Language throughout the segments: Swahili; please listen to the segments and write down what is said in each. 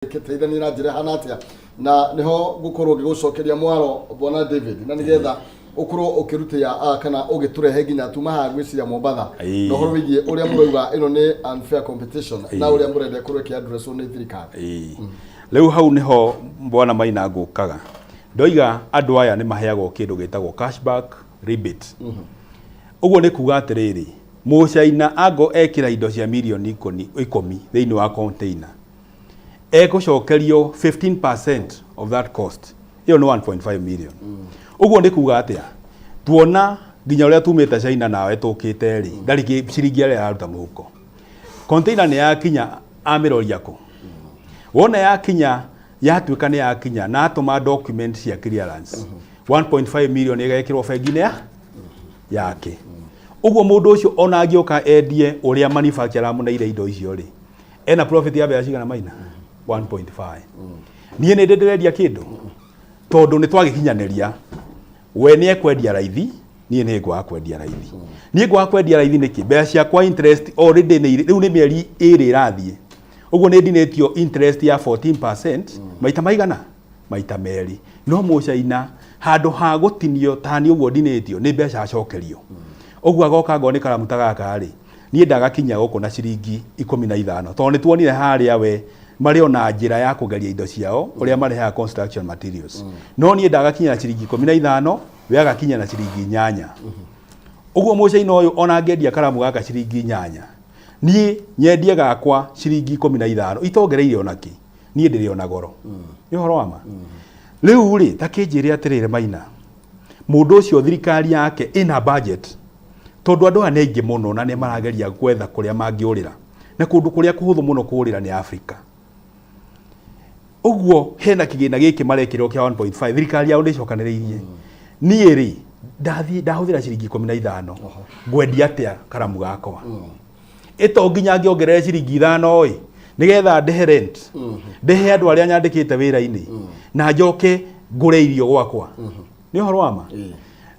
Kitaithani na njira hanatia na niho gukorwo gigucokeria mwaro bwana David na nigetha ukorwo ukirutia kana ugiturehe nginya tuma ha gwiciria Mombatha no horo wigie uria murauga ino ni unfair competition na uria murende kurwe ki address ni thirikari riu hau niho bwana Maina ngukaga ndoiga andu aya ni maheagwo kindu gitagwo cashback rebate uguo ni kuga atiriri mucaina ango ekira indo cia milioni 10 thiini wa container ekucokerio 15% of that cost iyo no 1.5 million uguo ndi kuga atia tuona nginya uria tumite China nawe tukite ri ndari ciringi ya aruta muhuko container ni yakinya amiroria ko wona yakinya yatuika ni yakinya na atuma document cia clearance 1.5 million igekirwo bengi yake uguo mundu ucio ona angioka endie uria manufacturer muneire indo icio ri ena profit ya bia cigana Maina 1.5 niye ne ndendereria kindu tondu ni twagikinyaneria we ni ekwendia raithi niye ni ngwa kwendia raithi niye ngwa kwendia raithi niki becia kwa interest already ni riu ni mieri iri irathie uguo ni ndinetio interest ya 14% maita maigana maita meri no mucaina handu ha gutinio tani uguo ndinetio ni beca acokerio uguo agoka ngo ni karamuta gaka ri niye ndagakinya guko na ciringi 15 tondu ni tuonire haria we mari ona njira ya kugeria indo ciao uria mareha construction materials no nie ndagakinya na ciringi 15 we agakinya na ciringi 8 uguo mucaina uyu ona ngendia karamu gaka ciringi 8 nie nyendie gakwa ciringi 15 itongereire onaki nie ndiri ona goro ni horo wama riu ri takinjire atirire Maina mundu ucio thirikari yake ina budget tondu andu ane ingi muno na ne marageria gwetha kuria mangiurira na kundu kuria kuhuthu muno kuurira ni Africa uguo hena kigina giki marekirwo kia 1.5 thirikari yao ndicokaniriirie nie ri ndahuthira ciringi 15 ngwendia atia karamu gakwa ito nginya ngiongerere ciringi 5 oi nigetha ndehe rent ndehe andu aria nyandikite wira-ini na njoke ngure irio gwakwa ni horo wama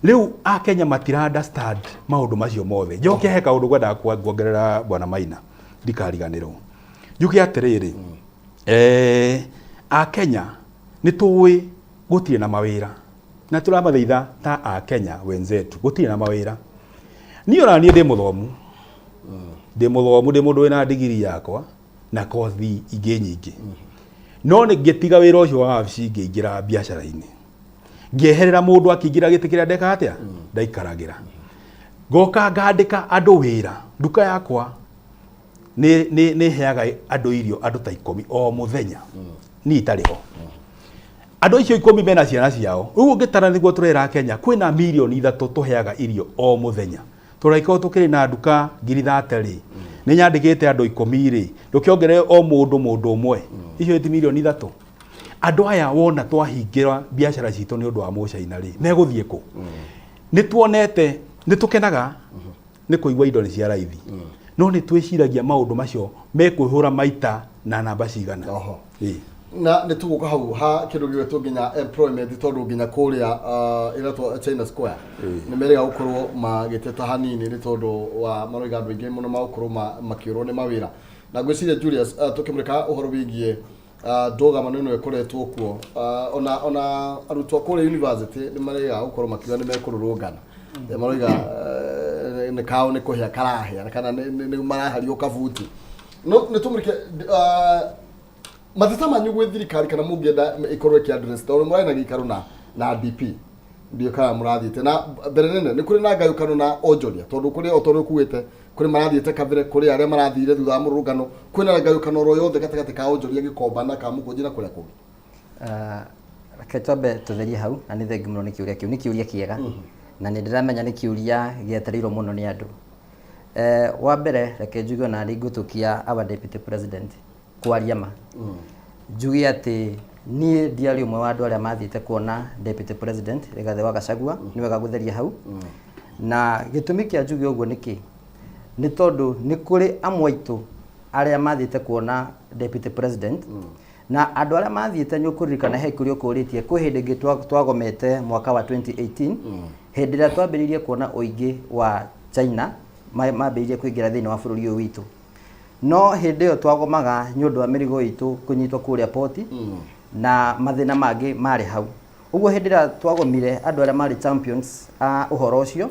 riu Akenya matira understand maundu macio mothe njoke he kaundu gwenda kuongerera bwana Maina ndikariganirwo njuke atiriri Akenya ni tuwi gutire na mawira na turamathaitha ta Akenya wenzetu gutire na mawira ni ora nie ndi muthomu ndi mundu wina degree yakwa na kothi ingi nyingi no ni ngitiga wira ucio wa wabici ngiingira biashara-ini ngieherera mundu akingira gitikira ndeka atia ndaikaragira goka ngandika andu wira nduka yakwa ni heaga andu irio andu ta 10 o muthenya ni itariho andu icio 10 mena ciana ciao uguo ngitara niguo turera Kenya kwina milioni 3 tuheaga irio o muthenya turaikao tukiri na nduka 30 ri ni nyandikite andu 10 ri ndukiongere o mundu umwe icio ti milioni 3 andu aya wona twahingira biashara citu ni undu wa mucaina ri meguthie ku ni tuonete ni tukenaga ni kuigwa indo ni cia raithi no ni twiciragia maundu macio mekwihura maita na namba cigana na ni tuguka hau ha kindu gitwe nginya employment tondu nginya kuria iratwa China Square ni merega gukorwo magiteta hanini ni tondu wa maroiga andu ingi muno magukorwo makiurwo ni mawira na gwiciria Julius tukimurika uhoro wigie ndoga maneno ekoretwo kuo ona arutwo kuri university ni marega gukorwo makiuga ni mekururungana maroiga ni kao ni kuhia karahia kana ni marahario kavuti no ni tumurike matata manyu gwe thirikari kana mungienda ikorwe ki address tondu murana gikaro na DP ndio kana murathite na berenene ni kuri na ngayukano na onjoria tondu kuri otoru kuwete kuri marathite kabire kuri aria marathire thutha murugano kwina ngayukano ro yothe gatakati ka onjoria gikomba na ka mukunjira kuria kungi Ketobe tutherie hau na ni thengi muno ni kiuria kiega na ni ndiramenya ni kiuria gietereirwo muno ni andu wa mbere reke njuge na ri ngutukia our deputy president kwaria ma njuge ati nie ndiari umwe wa andu aria mathite kuona deputy president Rigathi wa Gachagua ni wega gutheria hau na gitumi kia njuge uguo niki ni tondu ni kuri amwaitu aria mathite kuona deputy president na andu aria mathite nyukuririkana he kurio kuritie kwi hindi ngi twagomete mwaka wa 2018 hindi ria twambiririe kuona uingi wa China mambiririe kuingira thiini wa bururi uyu witu no hindi yo twagomaga nĩ ũndũ wa mĩrigo itũ kũnyitwo kũrĩa poti na mathĩna mangĩ marĩ hau. Ũguo hĩndĩ ĩrĩa twagomire andũ arĩa marĩ champions a ũhoro ũcio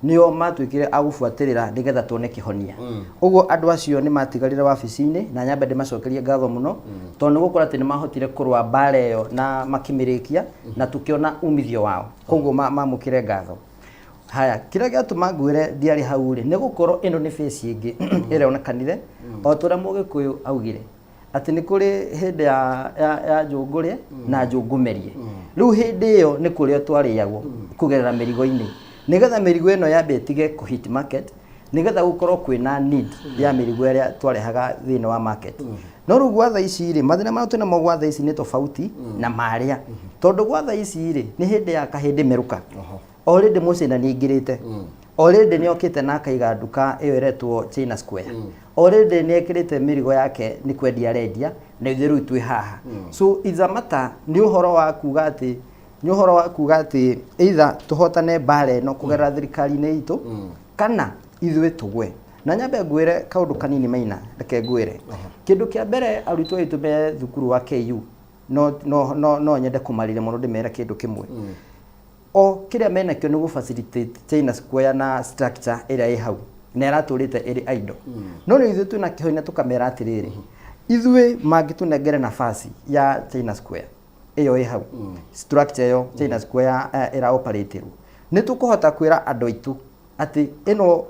nĩo matuĩkire a gũbuatĩrĩra nĩgetha tuone kĩhonia. Ũguo andũ acio nĩ matigarire wabici-inĩ na nyambe ndĩmacokerie ngatho mũno tondũ gũkora atĩ nĩ mahotire kũrũa mbara ĩyo na makĩmĩrĩkia na tũkĩona umithio wao. Koguo mamũkĩre ngatho. Haya, kĩrĩa gĩatũma ngwĩre ndiarĩ hau rĩ nĩ gũkorwo ĩno nĩ face ĩngĩ ĩrĩa onekanire o ta ũrĩa Mũgĩkũyũ augire atĩ nĩ kũrĩ hĩndĩ ya njũngũrĩa na njũngũmerie. Rĩu hĩndĩ ĩyo nĩ kũrĩa twarĩagwo kũgerera mĩrigo-inĩ nĩgetha mĩrigo ĩno yambe ĩtige kũ hit market nĩgetha gũkorwo kwĩna need ya mĩrigo ĩrĩa twarehaga thĩinĩ wa market. No rĩu gwa thaa ici rĩ mathĩna marĩa twĩna mo gwa thaa ici nĩ tofauti na marĩa tondũ gwa thaa ici rĩ nĩ hĩndĩ ya kahĩndĩ meruka. Already Mũcina nĩ aingĩrĩte. Already nĩ okĩte na akaiga nduka ĩyo ĩretwo China Square. Already nĩ ekĩrĩte mĩrigo yake nĩ kwendia arendia na ithuĩ rĩu twĩ haha. So it's a matter nĩ ũhoro wa kuga atĩ either tũhotane mbara ĩno kũgerera thirikari-inĩ itũ kana ithuĩ tũgwe. Na nyambe ngwĩre kaũndũ kanini Maina reke ngwĩre. Kĩndũ kĩa mbere arutwo aitũ me thukuru wa KU no nyende kũmarĩria mũno ndĩmere kĩndũ kĩmwe. O kĩrĩa menakĩo nĩ gũ-facilitate China Square na structure ĩrĩa ĩ hau na ĩratũrĩte ĩrĩ idle. No rĩu ithuĩ twĩna kĩhonia tũkamera atĩrĩrĩ ithuĩ mangĩtũnengere nafasi ya China Square ĩyo ĩ hau structure ĩyo China Square ĩra-operate-rwo nĩ tũkũhota kwĩra andũ aitũ atĩ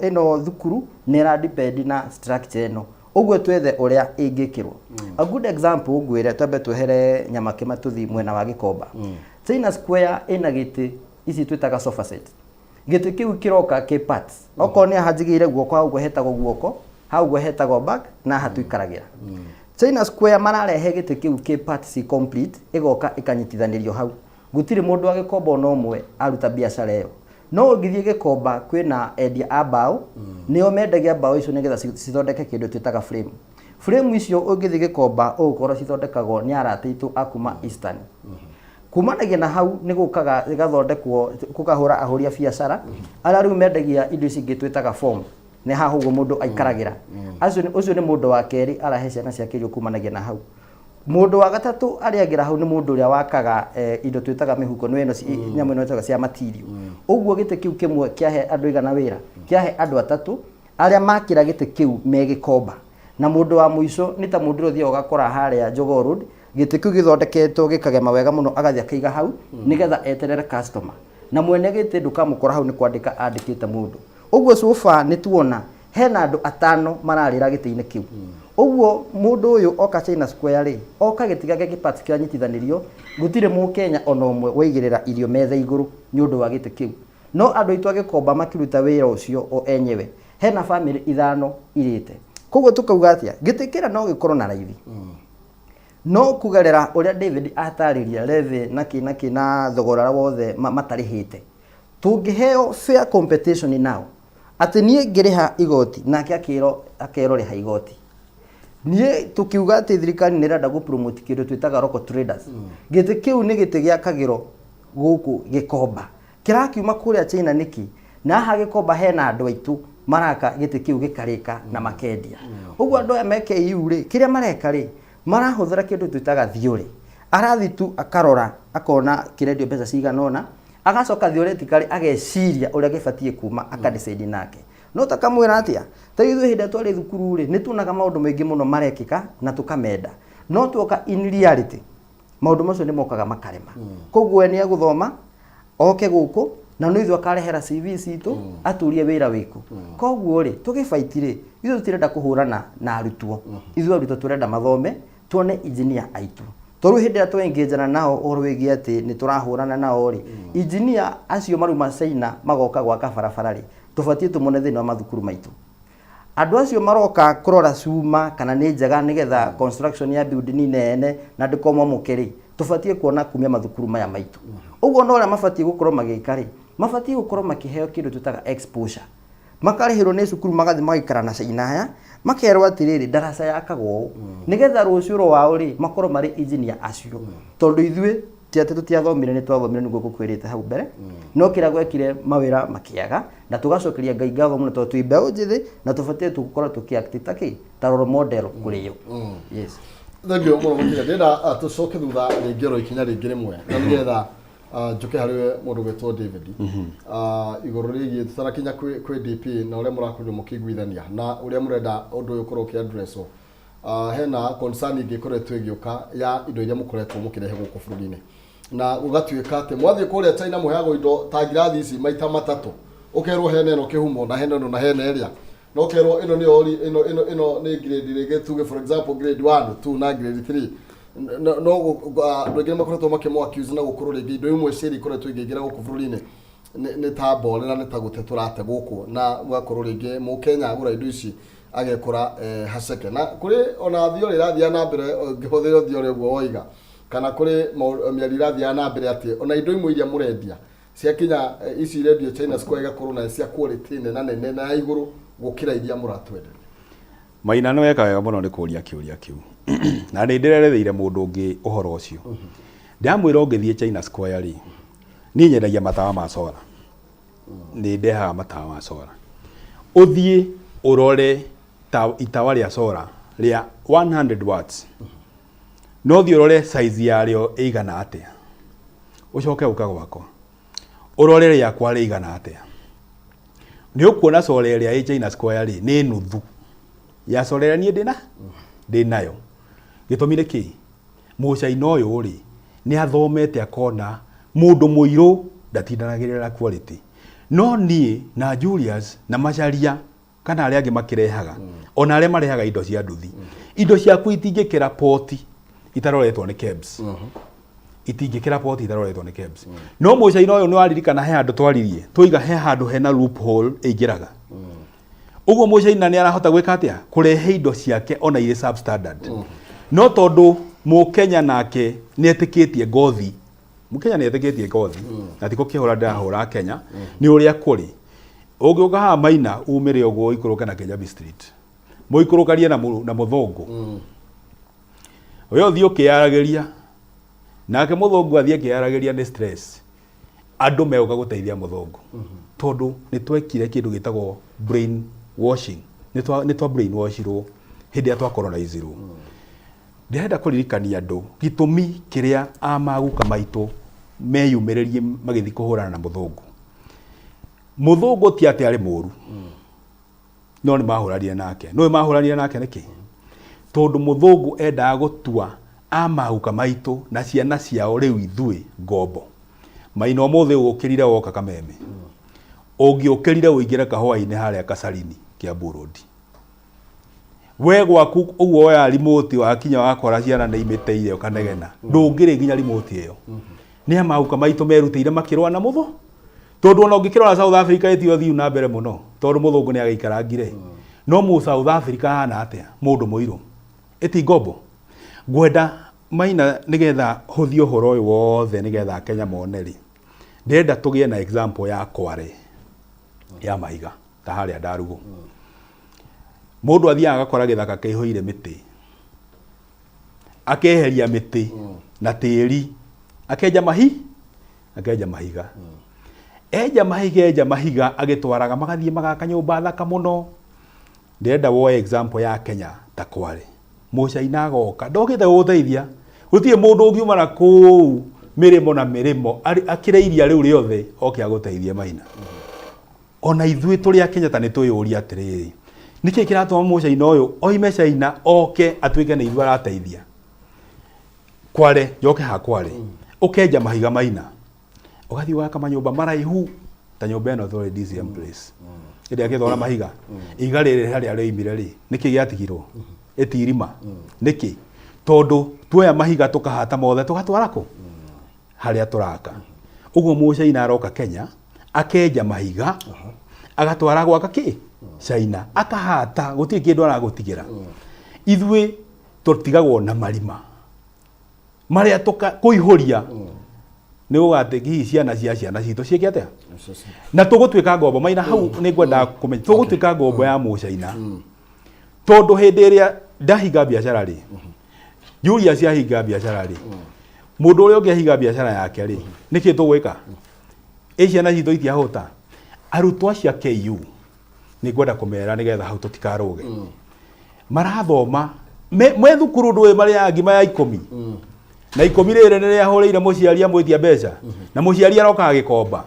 ĩno thukuru nĩ ĩra-depend na structure ĩno. Ũguo twethe ũrĩa ĩngĩkĩrwo. A good example ngwĩre twambe twehere Nyamakema tũthi mwena wa Gĩkomba. China Square ĩna gĩtĩ ici twĩtaga sofa set. Gĩtĩ kĩu kĩroka kĩ parts. Okorwo nĩ ahanjigĩire guoko hau hetagwo guoko, hau hetagwo back na hatuikaragĩra. China Square mararehe gĩtĩ kĩu kĩ parts complete ĩgoka ĩkanyitithanĩrio hau. Gũtirĩ mũndũ wa Gĩkomba ona ũmwe aruta biacara ĩyo. No ũngĩthiĩ Gĩkomba kwĩna endia a mbaũ nĩo mendagia mbaũ icio nĩgetha cithondeke kĩndũ twĩtaga frame. Frame icio ũngĩthiĩ Gĩkomba ũgũkorwo cithondekagwo nĩ arata aitũ a kuma Eastern. Kumanagia na hau nĩ gũkaga igathondekwo gũkahũra ahũria biacara arĩa rĩu mendagia indo ici ingĩ twĩtaga form nĩ haha ũguo mũndũ aikaragĩra. Ũcio nĩ mũndũ wa kerĩ arahe ciana ciake irio kumanagia na hau. Mũndũ wa gatatũ arĩagĩra hau nĩ mũndũ ũrĩa wakaga indo twĩtaga mĩhuko nĩ ĩno nyamũ ĩno twĩtaga cia material. Ũguo gĩtĩ kĩu kĩmwe kĩahe andũ igana wĩra kĩahe andũ atatũ arĩa makĩra gĩtĩ kĩu me Gĩkomba. Na mũndũ wa mũico nĩ ta mũndũ ũrĩa ũthiaga ũgakora harĩa Jogoo Road gĩtĩ kĩu gĩthondeketwo gĩkagema wega mũno agathiĩ akaiga hau nĩgetha eterere customer. Na mwene gĩtĩ ndũkamũkora hau nĩ kwandĩka andĩkĩte mũndũ. Ũguo so far nĩ tuona hena andũ atano mararĩra gĩtĩ-inĩ kĩu. Ũguo mũndũ ũyũ oka China Square rĩ oka gĩtiga gĩkĩ parts kĩanyitithanĩrio gũtirĩ Mũkenya ona ũmwe waigĩrĩra irio metha igũrũ nĩ ũndũ wa gĩtĩ kĩu. No andũ aitũ a Gĩkomba makĩruta wĩra ũcio o enyewe hena family ithano irĩte. Koguo tukauga atĩa gĩtĩ kĩra no gĩkorwo na raithi. No kugerera ũrĩa David atarĩria leve naki na thogora wothe matarĩhĩte. Tũngĩheo fair competition now atĩ niĩ ngĩrĩha igoti nake akerorĩha igoti. Niĩ tukiuga atĩ thirikari nĩ ĩrenda gũ-promote kĩndũ twĩtaga local traders. Gĩtĩ kĩu nĩ gĩtĩ gĩakagĩrwo gũkũ Gĩkomba. Kĩrakiuma kũrĩa China nĩki na haha Gĩkomba hena andũ aitũ maraka gĩtĩ kĩu gĩkarĩka na makendia. Ũguo andũ aya me KU rĩ kĩrĩa mareka rĩ marahũthĩra kĩndũ twĩtaga thiũrĩ. Arathi tu akarora akona kĩrendio mbeca cigana ona agacoka theoretically ageciria ũrĩa gĩbatiĩ kuma akadecide nake. No takamwĩra atĩa ta ithuĩ hĩndĩ twarĩ thukuru rĩ nĩ tuonaga maũndũ maingĩ mũno marekĩka na tũkamenda. No tuoka in reality maũndũ macio nĩ mokaga makarema. Koguo nĩ agũthoma oke gũkũ na no ithuĩ akarehera CV citũ atũrie wĩra wĩku. Koguo rĩ tũgĩfight rĩ ithuĩ tũtirenda kũhũrana na arutwo. Ithuĩ arutwo tũrenda mathome tuone engineer aitũ. Tondũ hĩndĩ ĩrĩa tũengageana nao ũhoro wĩgiĩ atĩ nĩ tũrahũrana nao rĩ engineer acio maruma China magoka gwaka barabara rĩ tũbatiĩ tũmone thĩinĩ wa mathukuru maitũ. Andũ acio maroka kũrora cuma kana nĩ njega nĩgetha construction ya building nene na ndĩkomomũke rĩ tũbatiĩ kuona kumia mathukuru maya maitũ. Ũguo no ũrĩa mabatiĩ gũkorwo magĩka rĩ mabatiĩ gũkorwo makĩheo kĩndũ twĩtaga exposure. Makarĩhĩrwo nĩ cukuru magathiĩ magaikara na China haya makerwo atĩrĩrĩ daraca yakagwo nĩgetha rũciũ rwao rĩ makorwo marĩ engineer acio. Tondũ ithuĩ ti ati tutiathomire ni twathomire niguo gukwirite hau mbere no kira gwekire mawira makiaga na tugacokeria Ngai ngatho muno to twi mbeu njithi na tubatie tukora tukiact ta role model kuri yo yes thengio muno mukinya ndenda tucoke thutha ringiro ikinya ringi rimwe na nigetha njuke hariwe mundu gwetwo David iguru rigi tutarakinya kwi DP na uria murakunywo mukiguithania na uria murenda undu uyu korwo ki address hena concern ingikoretwo igioka ya indo iria mukoretwo mukirehe guku bururi-ini na ugatuika ati mwathie kuria China muheagwo indo ta ngirathi ici maita matatu ukerwo hene ino kihumo na hene ino na hene eria no kerwo ino ni ori ino ni grade rege tuge for example grade 1 2 na grade 3 no rege makoretwo makimwa accuse na gukorwo rege indo imwe ciri ikoretwo igingira guku bururi-ini ni ta bole na ni ta gute turate guku na gwakorwo rege mu Kenya agura indo ici agekora haceke na kuri ona thio rirathia na mbere ngihothe thio riguo oiga kana kuri miari irathia na mbere ati ona indo imwe iria murendia cia kinya ici radio China Square igakorwo na cia quality nene na iguru gukira iria muratwenderia Maina no eka wega muno ni kuria kiuria kiu na ni ndireretheire mundu ungi uhoro ucio ndamwira ungithie China Square ri ni nyendagia matawa ma solar ni ndeha matawa ma solar uthie urore itawa ria solar ria 100 watts no thio urore size yario igana atia ucoke uka gwakwa urore ria kwa igana atia ni ukuona solar ria China Square ri ni nuthu ya solar ni ndinayo gitumire ki mucaina uyu ri ni athomete akona mundu muiru ndatindanagirira quality no nie na Julius na macharia kana aria angi makirehaga ona aria marehaga indo cia nduthi indo ciaku itingikira poti itaroretwo ni KEBS itingikira poti itaroretwo ni KEBS no mucaina uyu ni waririkana he andu twaririe tuiga he handu hena loophole ingiraga uguo mucaina ni arahota gwika atia kurehe indo ciake ona ire substandard no tondu Mukenya nake ni etikitie ngothi Mukenya ni etikitie ngothi na tiko kihura ndahura Kenya ni uria kuri ugiuka ha Maina umire uguo ikuruka na Kenya Street muikurukaria na muthungu uyo thio kiarageria nake muthungu athie kiarageria ni stress andu meuka guteithia muthungu tondu ni twekire kindu gitagwo brain washing ni twa brain washirwo hindi atwa colonizirwo ndenda kuririkania andu gitumi kiria amaguka maitu meyumererie magithi kuhurana na muthungu ti ati ari muru no ni mahurania nake no mahurania nake niki tondu muthungu endaga gutua amaguka maitu na ciana ciao riu ithui ngombo Maina mothe ukirire woka Kameme ungiukirire uingira kahwa-ini haria Kasarini Kiambu Road we gwaku uguo ya remote wakinya wakora ciana na imiteire ukanegena ndungire nginya remote iyo ni amaguka maitu merutire makirwa na mutho tondu ona ungikirora South Africa etio thiu na mbere muno tondu muthungu ni agaikarangire no mu South Africa hana atia mundu muiru eti ngombo ngwenda Maina nigetha huthio horo uyu wothe nigetha Kenya moneri ndenda tugie na example ya Kware ya Maiga ta haria Ndarugu mundu athiaga agakora githaka kihoire miti akeheria miti na tiri akenja mahiga enja mahiga agitwaraga magathie magaka nyumba thaka muno ndenda woe example ya Kenya ta Kware mucaina agoka ndokite guteithia gutie mundu ungiuma na kuu mirimo na mirimo akireiria riu riothe oke aguteithia Maina ona ithui turi a Kenya ta ni tuyuria atiriri niki kiratuma mucaina uyu oime China oke atwike ni ithui arateithia Kware njoke ha Kware ukenja mahiga Maina ugathi waka manyumba maraihu ta nyumba eno thore DCM place iri akithora mahiga igarire hari ari imire ri niki giatigirwo etirima niki tondu tuoya mahiga tukahata mothe tugatwara ku haria turaka uguo mucaina aroka Kenya akenja mahiga agatwara gwaka ki China akahata gutie kindu aragutigira ithui tutigagwo na marima maria kuihuria ni ugategi ciana citu cieke atia na tugutwika ngombo Maina hau ni ngwenda kumenya tugutwika ngombo ya mucaina tondu hindi iria ndahinga biacara ri Julius yahinga biacara ri mundu uria ungiahiga biacara yake ri niki tugwika ciana citũ itiahũta arutwo acio a KU nĩ ngwenda kũmera nĩgetha hau tũtikaruge marathoma me thukuru ndũĩ marĩ ya ngima ya 10 na 10 rĩrĩ nĩ rĩahũrĩire mũciari amwĩtia mbeca na mũciari arokaga gĩkomba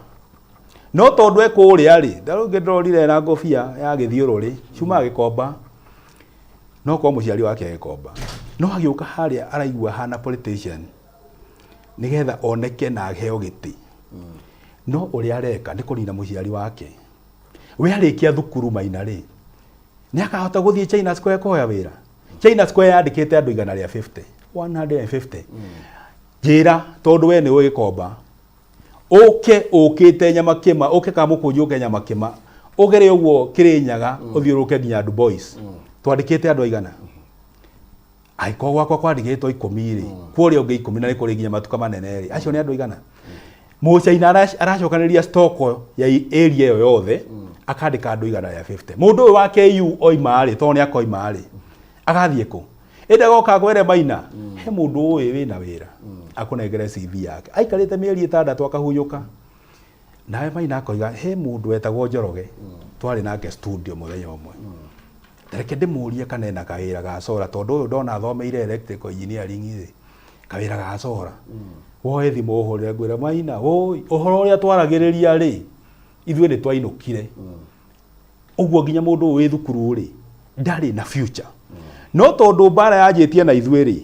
no tondũ ekũrĩa rĩ ndarũngĩ ndorire na ngobia ya gĩthiũrũrĩ ciumaga gĩkomba no kwa mũciari wake gĩkomba no agĩũka harĩa araigua hana politician nĩgetha oneke na aheo gĩtĩ no ũrĩa areka nĩ kũnina mũciari wake we arĩkia thukuru Maina rĩ nĩ akahota gũthiĩ China Square kũhoya wĩra China Square yandĩkĩte andũ 150 njĩra tondũ we nĩ ũĩ gĩkomba ũkĩte Nyamakĩma ũke Kamũkũnjũ ũke Nyamakĩma ũgere ũguo Kĩrĩnyaga ũthiũrũke nginya Du Bois twandĩkĩte andũ aigana aiko gwakwa kwandĩkĩtwo 10 rĩ kũrĩa ũngĩ 10 na nĩ kũrĩ nginya matuka manene rĩ acio nĩ andũ aigana Mũchaina aracokanĩria stoko ya area ĩyo yothe akandĩka andũ 150 mũndũ ũyũ wa KU oima rĩ tondũ nĩ akoima rĩ agathiĩ kũ ĩnda goka kwere Maina he mũndũ ũyũ wĩna wĩra akũnengere CV yake aikarĩte mĩeri 6 akahuyũka nawe Maina akoiga he mũndũ wetagwo Njoroge twarĩ nake studio mũthenya ũmwe tareke ndĩmũrie kana ena kawĩra ga solar tondũ ũyũ ndona athomeire electrical engineering rĩ kawĩra ga solar woe thimũ ũhũrĩre ngwĩra Maina woi ũhoro ũrĩa twaragĩrĩria rĩ ithuĩ nĩ twainũkire ũguo nginya mũndũ ũyũ wĩ thukuru rĩ ndarĩ na future no tondũ mbara yanjĩtie na ithuĩ rĩ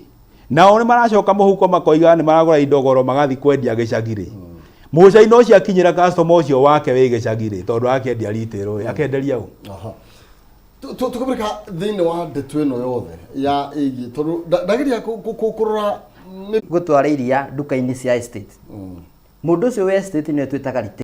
nao nĩ maracoka mũhuko makoiga nĩ maragũra indo goro magathi kwendia gĩcagi rĩ Mũchaina ũcio akinyĩra customer ũcio wake wĩ gĩcagi rĩ tondũ akendia retail rĩ akenderia ũ tukumrika thĩinĩ wa ndeto ĩno yothe ya ĩgiĩ tondũ ndageria kũrora gũtwara iria nduka-inĩ cia estate mũndũ ũcio wa estate nĩ twĩtaga